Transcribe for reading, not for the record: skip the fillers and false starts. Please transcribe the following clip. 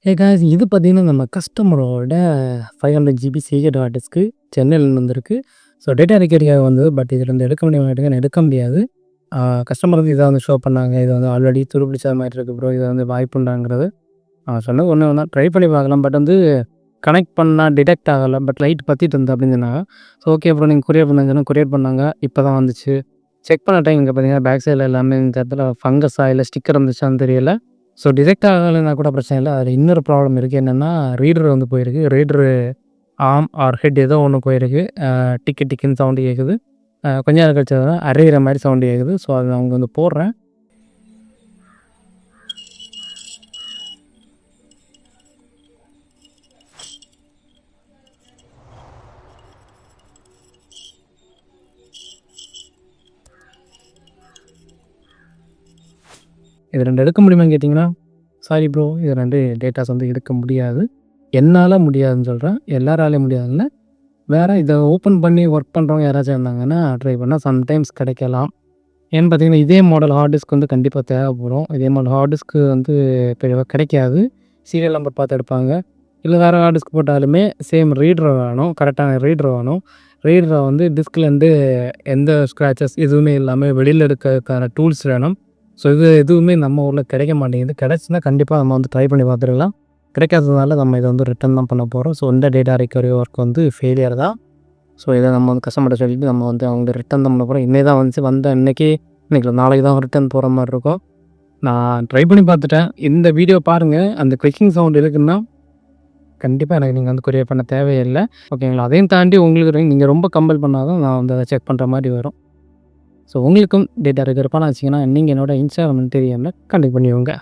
Hey guys இது பார்த்தீங்கன்னா, நம்ம கஸ்டமரோட 500 ஜிபி சீக்ரெட் ஹார்ட் டிஸ்க்கு சென்னையிலேருந்து வந்திருக்கு. ஸோ டேட்டா ரெக்கவரிக்காக வந்தது. பட் இதுலேருந்து எடுக்க முடியுமா கேட்டீங்கன்னா, எடுக்க முடியாது. கஸ்டமர் வந்து இத வந்து ஷோ பண்ணாங்க. இது வந்து ஆல்ரெடி துருப்பிடிச்ச மாரி இருக்கு ப்ரோ. இது வந்து வாய்ப்புண்டாங்கிறது. சொன்னது ஒண்ணே ஒண்ணு தான். ட்ரை பண்ணி பார்க்கலாம். பட் வந்து கனெக்ட் பண்ணா டிடெக்ட் ஆகல. பட் லைட் பத்திட்டு இருந்தது அப்படின்னு சொன்னாங்க. ஸோ ஓகே ப்ரோ நீங்க கொரியர் பண்ணுங்கன்னு சொன்னா கொரியர் பண்ணாங்க. இப்போ தான் வந்துச்சு. செக் பண்ண டைம் இங்க பார்த்தீங்கன்னா, பேக் சைடில எல்லாமே இந்த இடத்துல ஃபங்கஸா இல்ல ஸ்டிக்கர் இருந்துச்சான்னு தெரியல. ஸோ டிடெக்ட் ஆகலைன்னா கூட பிரச்சனை இல்ல. அதில இன்னொரு ப்ராப்ளம் இருக்கு. என்னன்னா ரீடர் வந்து போயிருக்கு. ரீடரு ஆர்ம் ஆர் ஹெட் ஏதோ ஒண்ணு போயிருக்கு. டிக்கு டிக்குன்னு சவுண்ட் கேட்குது. கொஞ்ச நேரம் கழிச்சு அரையிற மாரி சவுண்ட் கேட்குது. ஸோ அத நான் வந்து போடுறேன். இது 2 எடுக்க முடியுமான்னு கேட்டிங்கன்னா, சாரி ப்ரோ இது 2 டேட்டாஸ் வந்து எடுக்க முடியாது. என்னால முடியாதுன்னு சொல்றேன். எல்லாராலயும் முடியாதுல்ல. வேற இத ஓப்பன் பண்ணி ஒர்க் பண்றவங்க யாராச்சும் இருந்தாங்கன்னா, ட்ரை பண்ணா சம்டைம்ஸ் கிடைக்கலாம். ஏன்னு பார்த்தீங்கன்னா, இதே மாடல் ஹார்ட் டிஸ்க் வந்து கண்டிப்பா தேவைப்படும். இதே மாடல் ஹார்ட் டிஸ்க்கு வந்து இப்ப கிடைக்காது. சீரியல் நம்பர் பார்த்து எடுப்பாங்க. இல்ல வேற ஹார்ட் டிஸ்க் போட்டாலுமே சேம் ரீடர் வேணும். கரெக்டான ரீடர் வேணும். ரீடர வந்து டிஸ்க்லேருந்து எந்த ஸ்க்ராச்சஸ் எதுவுமே இல்லாம வெளில எடுக்கிறதுக்கான டூல்ஸ் வேணும். ஸோ இது எதுவுமே நம்ம ஊர்ல கிடைக்க மாட்டேங்குது. கிடைச்சுன்னா கண்டிப்பா நம்ம வந்து ட்ரை பண்ணி பார்த்துருக்கலாம். கிடைக்காததுனால நம்ம இத வந்து ரிட்டர்ன் தான் பண்ண போறோம். ஸோ இந்த டேட்டா ரெக்கவரி ஒர்க் வந்து ஃபெயிலியர் தான். ஸோ இத நம்ம வந்து கஸ்டமர்ட்ட சொல்லிட்டு நம்ம வந்து அவங்க ரிட்டர்ன் தான் பண்ண போறோம். இன்னைக்கு தான் வந்துச்சு. வந்த இன்னைக்கு நாளைக்கு தான் ரிட்டர்ன் போற மாரி இருக்கும். நான் ட்ரை பண்ணி பார்த்துட்டேன். இந்த வீடியோ பாருங்க. அந்த கிளிக்கிங் சவுண்ட் இருக்குன்னா, கண்டிப்பா எனக்கு நீங்க வந்து கொரியர் பண்ண தேவையில்ல. ஓகேங்களா? அதையும் தாண்டி உங்களுக்கு நீங்க ரொம்ப கம்பல் பண்ணா தான் நான் வந்து அத செக் பண்ற மாரி வரும். ஸோ உங்களுக்கும் டேட்டா ரெக்கவர் பண்ண வச்சீங்கன்னா, நீங்க என்னோட இன்ஸ்டாகிராம் டிஎம்ல கான்டாக்ட் பண்ணிக்கோங்க.